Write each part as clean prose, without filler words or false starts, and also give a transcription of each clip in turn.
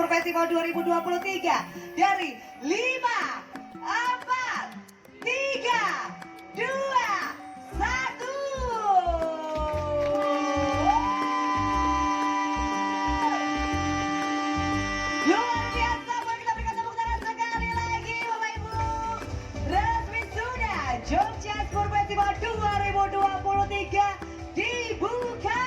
Jogja Sport Festival 2023 dari 5, 4, 3, 2, 1. Luar biasa, mari kita berikan tepuk tangan sekali lagi Bapak Ibu. Resmi sudah Jogja Sport Festival 2023 dibuka.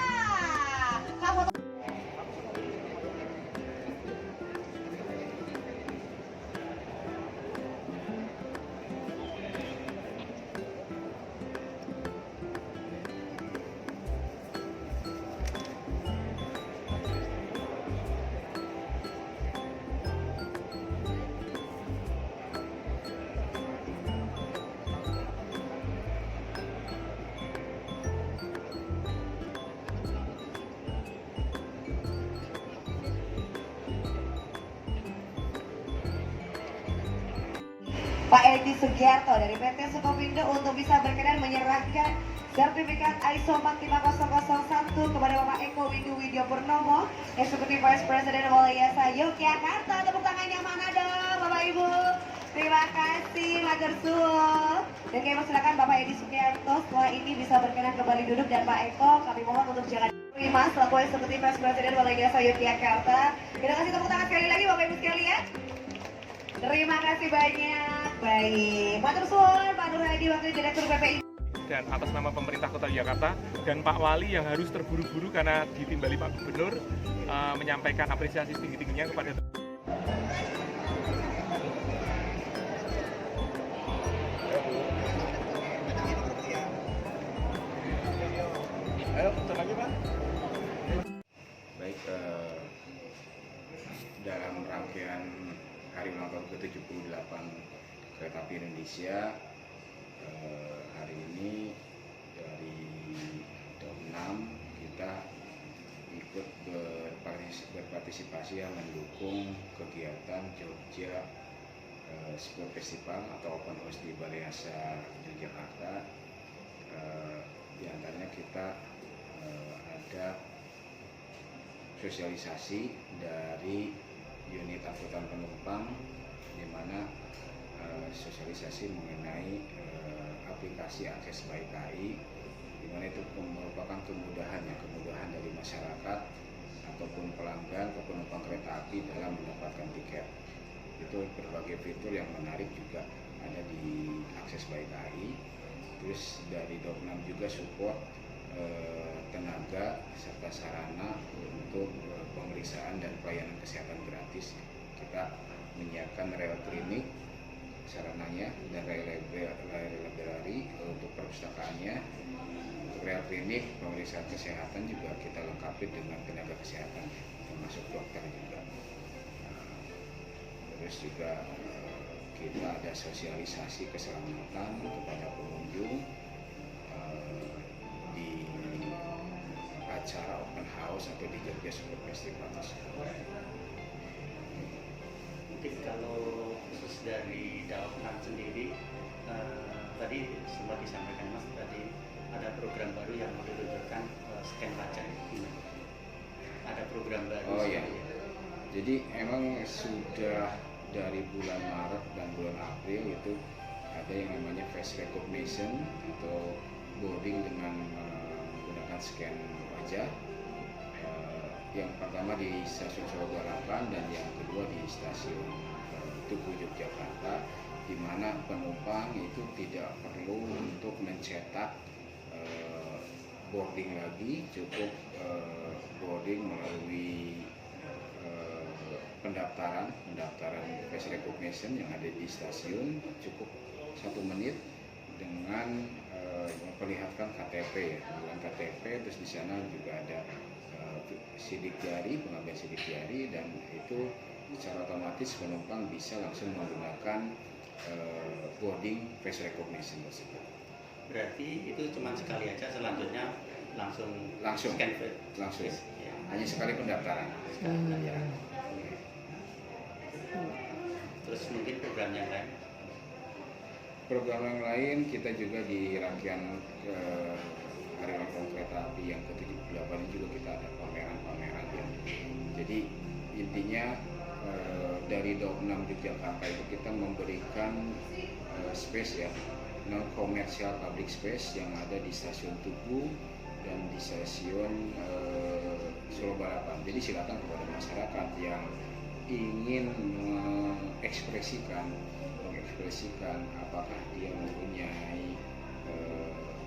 Pak Edi Sugiarto dari PT Sukopindo untuk bisa berkenan menyerahkan sertifikat ISO 45001 kepada Bapak Eko Windu Widyo Purnomo, Executive Vice President Walayasa Yogyakarta. Tepuk tangan yang mana dong Bapak Ibu? Terima kasih Matur Suwun. Dan kami persilakan Bapak Edi Sugiarto setelah ini bisa berkenan kembali duduk, dan Pak Eko kami mohon untuk jangan terima selaku Executive Vice President Walayasa Yogyakarta. Kita kasih tepuk tangan sekali lagi Bapak Ibu sekalian. Terima kasih banyak. Baik, Matur Suwun, Pak Nur Hadi, Wakil Direktur PPI. Dan atas nama pemerintah Kota Jakarta dan Pak Wali yang harus terburu-buru karena ditimbali Pak Gubernur, menyampaikan apresiasi setinggi-tingginya kepada Ayo, bentar lagi Pak. Baik, dalam rangkaian Hari Ulang Tahun ke-78 Kereta Api Indonesia, hari ini dari Dom 6 kita ikut berpartisipasi yang mendukung kegiatan Jogja Sport Festival atau Open House di Balai Asa Yogyakarta. Di antaranya kita ada sosialisasi dari unit angkutan penumpang, di mana sosialisasi mengenai aplikasi Akses by KAI, di mana itu merupakan kemudahan dari masyarakat ataupun pelanggan atau penumpang kereta api dalam mendapatkan tiket. Itu berbagai fitur yang menarik juga ada di Akses by KAI. Terus dari Dom 6 juga support tenaga serta sarana untuk pemeriksaan dan pelayanan kesehatan gratis. Kita menyiapkan rel klinik sarananya dan rel library untuk perpustakaannya. Untuk rel klinik pemeriksaan kesehatan juga kita lengkapi dengan tenaga kesehatan termasuk dokter juga. Terus juga kita ada sosialisasi keselamatan kepada pengunjung di acara open house atau di Jogja Sport Festival tersebut. Mungkin kalau khusus dari Daop 6 sendiri, tadi sempat disampaikan Mas, tadi ada program baru yang mau diluncurkan, scan wajah. Ada program baru. Oh iya. Jadi emang sudah dari bulan Maret dan bulan April itu ada yang namanya face recognition atau boarding dengan menggunakan scan wajah. Yang pertama di stasiun Solo Balapan dan yang kedua di stasiun Tugu Yogyakarta, di mana penumpang itu tidak perlu untuk mencetak boarding lagi, cukup boarding melalui pendaftaran face recognition yang ada di stasiun, cukup 1 menit dengan memperlihatkan KTP, dengan KTP. Terus di sana juga ada sidik jari, pengambilan sidik jari, dan itu secara otomatis penumpang bisa langsung menggunakan boarding face recognition tersebut. Berarti itu cuma sekali aja, selanjutnya langsung scan langsung. face. Ya. Hanya sekali pendaftaran. Ya. Terus mungkin program yang lain. Program yang lain kita juga di rangkaian Hari Ulang Tahun Kereta Api yang ke-78 juga kita ada pameran-pameran ya. Jadi intinya dari Daup 6 Yogyakarta itu kita memberikan space ya, non komersial public space yang ada di stasiun Tugu dan di stasiun Solo Balapan. Jadi silakan kepada masyarakat yang ingin mengekspresikan apakah dia mempunyai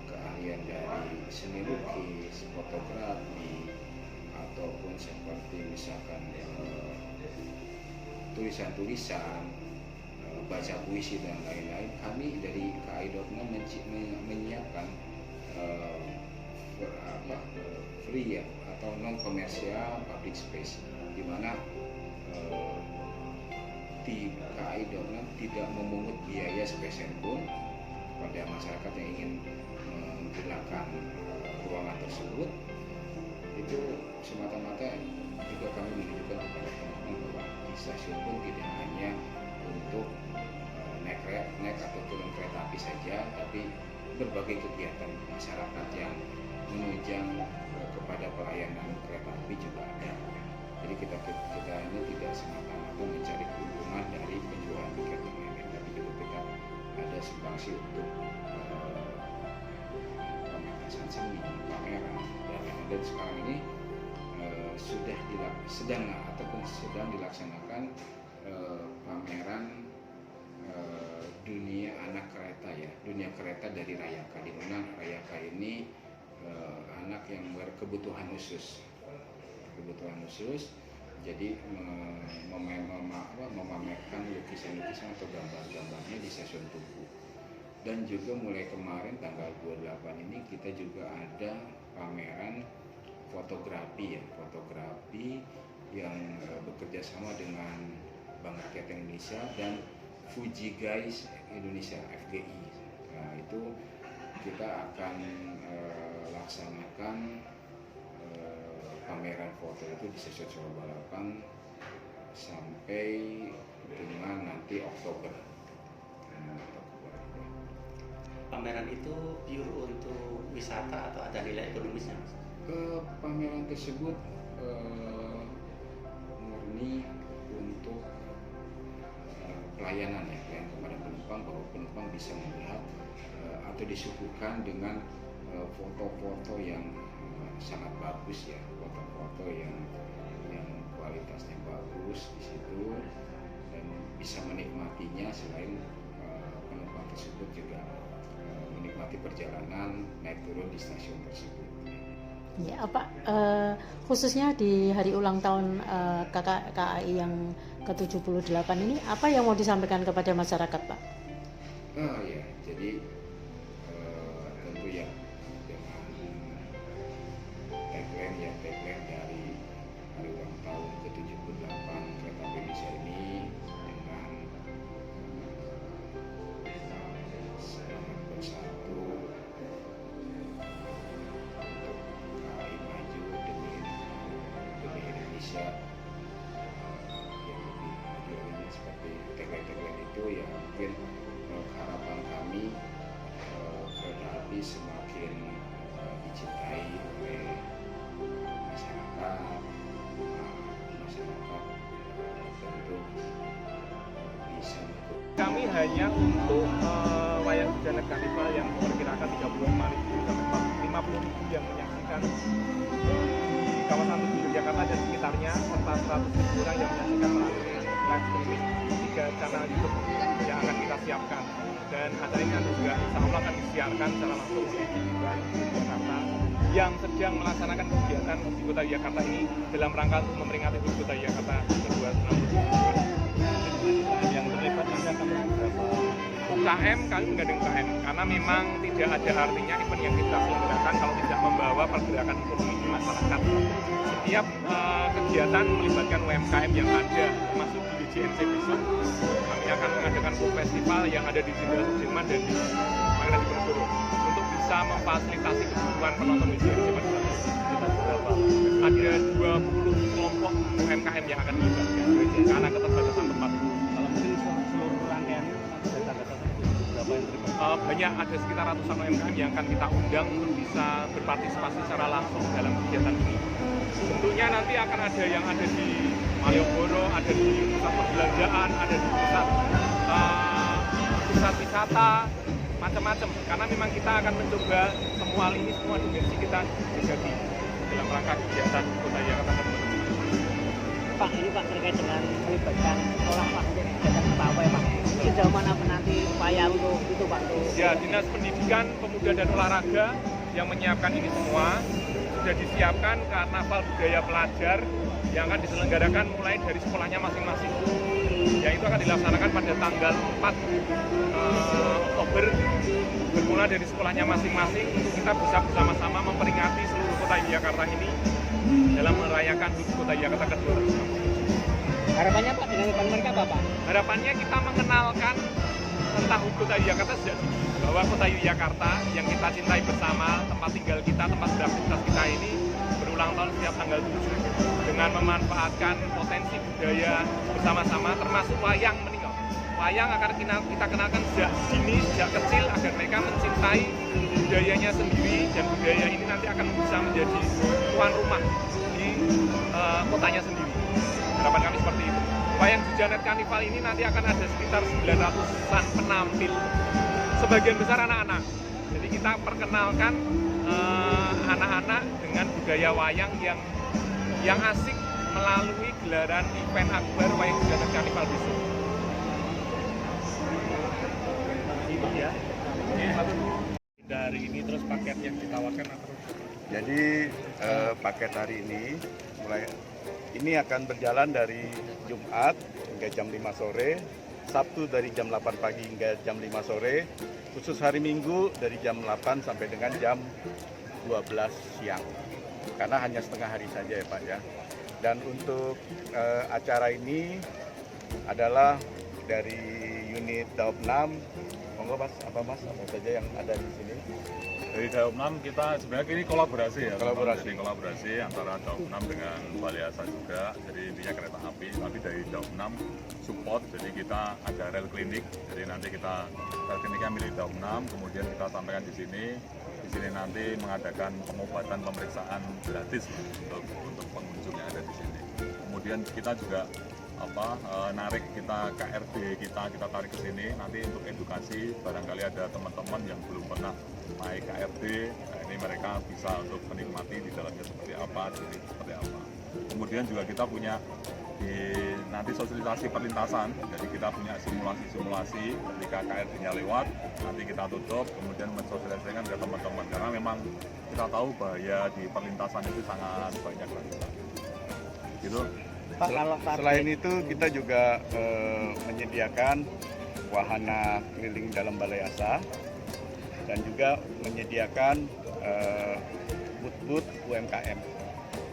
keahlian dari seni lukis, fotografi, ataupun seperti misalkan tulisan-tulisan, baca puisi dan lain-lain. Kami dari KAI Daup 6 menyiapkan free ya, atau non komersial public space, di mana di KAI Daup 6 tidak memungut biaya sepeser pun pada masyarakat yang ingin menggunakan ruangan tersebut. Itu semata-mata juga kami menunjukkan kepada penumpang bahwa di stasiun pun tidak hanya untuk naik atau turun kereta api saja, tapi berbagai kegiatan masyarakat yang menunjang kepada pelayanan kereta api juga ada. Jadi kita ini tidak semata-mata mencari keuntungan dari penjualan tiket yang lain, tapi juga kita ada sumbangsi untuk pementasan seni, pameran, dan sekarang ini sedang dilaksanakan pameran dunia anak kereta ya, dunia kereta dari Rayaka, di mana Rayaka ini anak yang berkebutuhan khusus, jadi memamerkan lukisan-lukisan atau gambar-gambarnya di stasiun Tugu. Dan juga mulai kemarin tanggal 28 ini kita juga ada pameran fotografi yang bekerja sama dengan Bank Rakyat Indonesia dan Fuji Guys Indonesia FGI. Nah, itu kita akan laksanakan pameran foto itu di stasiun Solo Balapan sampai dengan nanti Oktober. Pameran itu pure untuk wisata atau ada nilai ekonomisnya, Mas? Pameran tersebut murni untuk pelayanan kepada penumpang, bahwa penumpang bisa melihat atau disuguhkan dengan foto-foto yang sangat bagus ya, foto-foto yang kualitasnya bagus di situ, dan bisa menikmatinya. Selain penumpang tersebut juga menikmati perjalanan naik turun di stasiun tersebut. Ya, khususnya di hari ulang tahun KAI yang ke-78 ini, apa yang mau disampaikan kepada masyarakat, Pak? Ya, jadi tentu ya dengan tagline dari hari ulang tahun ke-78 Kereta Api Indonesia ini, dengan semangat bersatu untuk KAI maju demi Indonesia yang lebih maju ini, seperti tagline itu ya, mungkin harapan kami kereta api semakin dicintai oleh masyarakat tentu bisa. Kami hanya untuk wayang Bujana Karnival yang diperkirakan 35.000 sampai 50.000 yang menyaksikan di kawasan Tugu Yogyakarta dan sekitarnya, serta 100.000 orang yang menyaksikan melalui live streaming 3 channel YouTube yang akan kita siapkan. Dan acara ini juga insya Allah akan disiarkan secara langsung di Yogyakarta yang sedang melaksanakan kegiatan di Kota Yogyakarta ini dalam rangka untuk memperingati HUT Kota Yogyakarta ke-260. Yang terlibat nanti akan berapa? UKM, kami menggandeng UKM karena memang tidak ada artinya event yang kita selenggarakan kalau tidak membawa pergerakan ekonomi di masyarakat. Setiap kegiatan melibatkan UMKM yang ada, termasuk di JNC besok. Kami akan mengadakan festival yang ada di Jenderal Sudirman dan di Pangeran Diponegoro untuk bisa memfasilitasi kebutuhan penonton di JNC pada saat itu. Ada 20 kelompok UMKM yang akan dilibatkan karena keterbatasan tempat. Kalau mungkin seluruh rangkaian data-data berapa yang terlibat? Banyak, ada sekitar ratusan UMKM yang akan kita undang untuk bisa berpartisipasi secara langsung dalam kegiatan ini. Tentunya nanti akan ada yang ada di Malioboro, ada di pusat perbelanjaan, ada di pusat wisata, macam-macam. Karena memang kita akan mencoba semua ini, semua dimensi kita jajaki dalam rangka kegiatan Kota Jakarta tersebut. Pak, ini Pak terkait dengan melibatkan sekolah Pak untuk kegiatan apa ya Pak? Sejauh mana nanti upaya untuk itu Pak? Ya, Dinas Pendidikan, Pemuda dan Olahraga yang menyiapkan ini semua sudah disiapkan karnaval budaya pelajar yang akan diselenggarakan mulai dari sekolahnya masing-masing. Yang itu akan dilaksanakan pada tanggal 4 Oktober bermula dari sekolahnya masing-masing untuk kita bisa bersama-sama memperingati seluruh kota Jakarta ini dalam merayakan HUT Kota Jakarta ke-200. Harapannya Pak dengan mereka apa Pak? Harapannya kita mengenalkan tentang HUT Kota Jakarta sejak dini, bahwa Kota Yogyakarta yang kita cintai bersama, tempat tinggal kita, tempat beraktivitas kita ini berulang tahun setiap tanggal 7 dengan memanfaatkan potensi budaya bersama-sama termasuk wayang meninggal. Wayang akan kita kenalkan sejak dini, sejak kecil agar mereka mencintai budayanya sendiri dan budaya ini nanti akan bisa menjadi tuan rumah di kotanya sendiri. Harapan kami seperti itu. Wayang Jujanet Karnival ini nanti akan ada sekitar 900-an penampil. Sebagian besar anak-anak. Jadi kita perkenalkan anak-anak dengan budaya wayang yang asik melalui gelaran event akbar Wayang Jujanet Karnival besok. Itu ya. Dari ini terus paket yang ditawarkan apa? Jadi paket hari ini akan berjalan dari Jumat hingga jam 5 sore, Sabtu dari jam 8 pagi hingga jam 5 sore, khusus hari Minggu dari jam 8 sampai dengan jam 12 siang. Karena hanya setengah hari saja ya Pak ya. Dan untuk acara ini adalah dari unit Daob 6. Monggo Mas, apa saja yang ada di sini? Dari Daob 6 kita sebenarnya ini kolaborasi ya. Kolaborasi. Jadi kolaborasi antara Daob 6 dengan Balai Asa juga. Jadi intinya kereta api, tapi dari Daob 6 support. Jadi kita ada rel klinik. Jadi nanti kita rel kliniknya milik Daob 6, kemudian kita sampaikan di sini. Di sini nanti mengadakan pengobatan pemeriksaan gratis untuk pengunjung yang ada di sini. Kemudian kita juga narik kita KRD kita tarik ke sini nanti untuk edukasi, barangkali ada teman-teman yang belum pernah naik KRD, nah ini mereka bisa untuk menikmati di dalamnya seperti apa, di sini seperti apa. Kemudian juga kita punya nanti sosialisasi perlintasan, jadi kita punya simulasi ketika KRD-nya lewat, nanti kita tutup, kemudian mensosialisasikan ke teman-teman, karena memang kita tahu bahaya di perlintasan itu sangat banyak gitu. Pak, Selain itu kita juga menyediakan wahana keliling dalam Balai Asa dan juga menyediakan booth-booth UMKM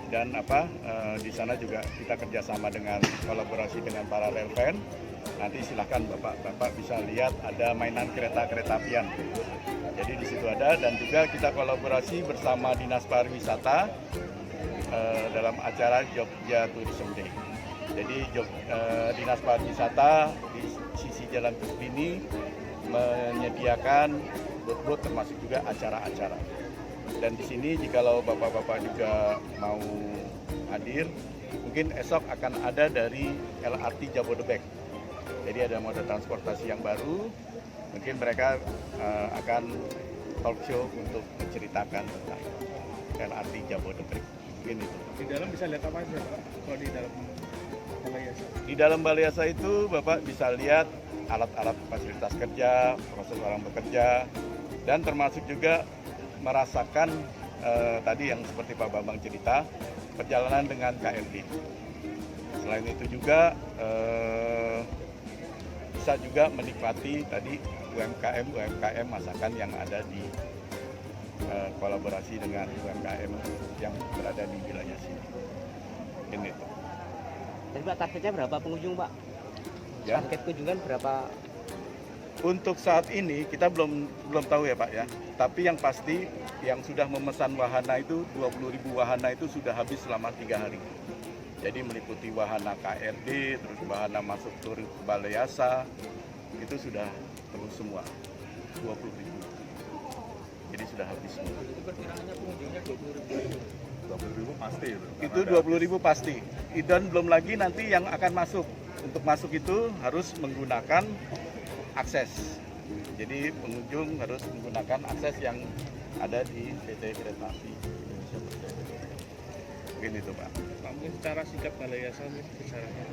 dan di sana juga kita kerjasama dengan kolaborasi dengan para relevan. Nanti silahkan bapak bisa lihat ada mainan kereta apian. Jadi di situ ada, dan juga kita kolaborasi bersama Dinas Pariwisata dalam acara Jogja Tourism Day. Jadi Dinas Pariwisata di sisi Jalan Kusbini menyediakan booth-booth termasuk juga acara-acara. Dan di sini jikalau bapak-bapak juga mau hadir, mungkin esok akan ada dari LRT Jabodebek. Jadi ada moda transportasi yang baru, mungkin mereka akan talk show untuk menceritakan tentang LRT Jabodebek. Itu. Di dalam bisa lihat apa aja Pak? Kalau di dalam Balai Asa? Di dalam Balai Asa itu Bapak bisa lihat alat-alat fasilitas kerja, proses orang bekerja, dan termasuk juga merasakan tadi yang seperti Pak Bambang cerita, perjalanan dengan KRD. Selain itu juga bisa juga menikmati tadi UMKM masakan yang ada di kolaborasi dengan UMKM yang berada di wilayah sini. Ini tuh. Jadi Pak, targetnya berapa pengunjung Pak? Ya. Target kunjungan berapa? Untuk saat ini kita belum tahu ya Pak ya. Tapi yang pasti yang sudah memesan wahana itu 20.000 wahana itu sudah habis selama 3 hari. Jadi meliputi wahana KRD, terus wahana masuk tur Balai Asa, itu sudah terus semua 20.000. Jadi sudah habis semua. Perkiraannya pengunjungnya 20.000. 20.000 pasti itu. Itu 20.000 pasti. Dan belum lagi nanti yang akan masuk. Untuk masuk itu harus menggunakan akses. Jadi pengunjung harus menggunakan akses yang ada di PT Kereta Api Indonesia Perjalanan. Mungkin itu Pak. Mungkin secara singkat Balai Yasa sejarahnya.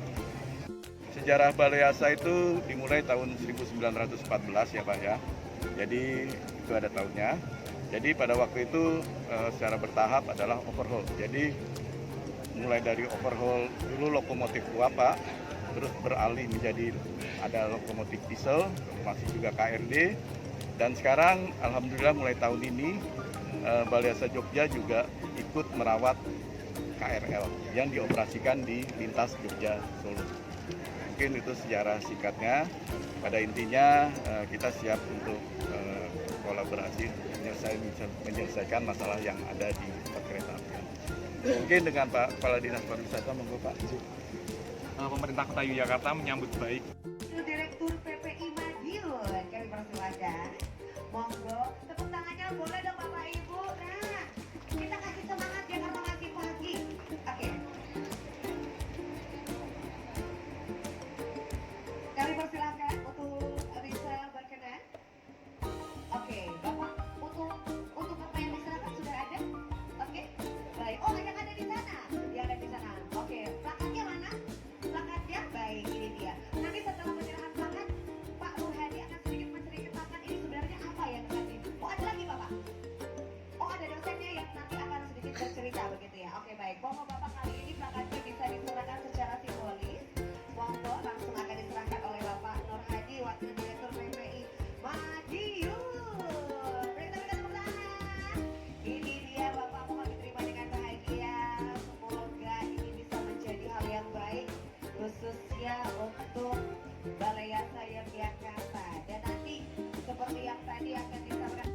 Sejarah Balai Yasa itu dimulai tahun 1914 ya Pak ya. Jadi itu ada tahunnya. Jadi pada waktu itu secara bertahap adalah overhaul. Jadi mulai dari overhaul dulu lokomotif uap Pak, terus beralih menjadi ada lokomotif diesel, masih juga KRD. Dan sekarang alhamdulillah mulai tahun ini Balai Yasa Jogja juga ikut merawat KRL yang dioperasikan di lintas Jogja Solo. Mungkin itu sejarah singkatnya. Pada intinya kita siap untuk kolaborasi menyelesaikan masalah yang ada di kereta api. Mungkin dengan Pak Kepala Dinas Pariwisata, monggo Pak. Pemerintah Kota Yogyakarta menyambut baik Direktur PPI Madiun, kami persilakan. Monggo, tepuk tangannya boleh dong Bapak Ibu. Nah, kita kasih semangat ya karena masih pagi. Oke. Kami persilakan untuk bisa berkenan. Oke, Bapak untuk Bapak yang diserahkan sudah ada? Oke, baik. Oh, yang ada di sana, yang ada di sana. Oke, plakatnya mana? Plakatnya baik, ini dia. Nanti setelah penyerahan plakat, Pak Ruhadi akan sedikit menceritakan ini sebenarnya apa yang nanti. Oh, ada lagi Bapak? Oh, ada dosennya yang nanti akan sedikit bercerita begitu ya. Oke, baik. Monggo Bapak kali ini plakatnya bisa diserahkan secara simbolis. Monggo langsung akan diserahkan oleh Bapak Nur Hadi, Wakil Direktur PPI Madiun. Berikan tepuk tangan. Ini dia Bapak, mohon diterima dengan bahagia. Semoga ini bisa menjadi hal yang baik khususnya untuk Balai Yasa Yogyakarta. Dan nanti seperti yang tadi akan disampaikan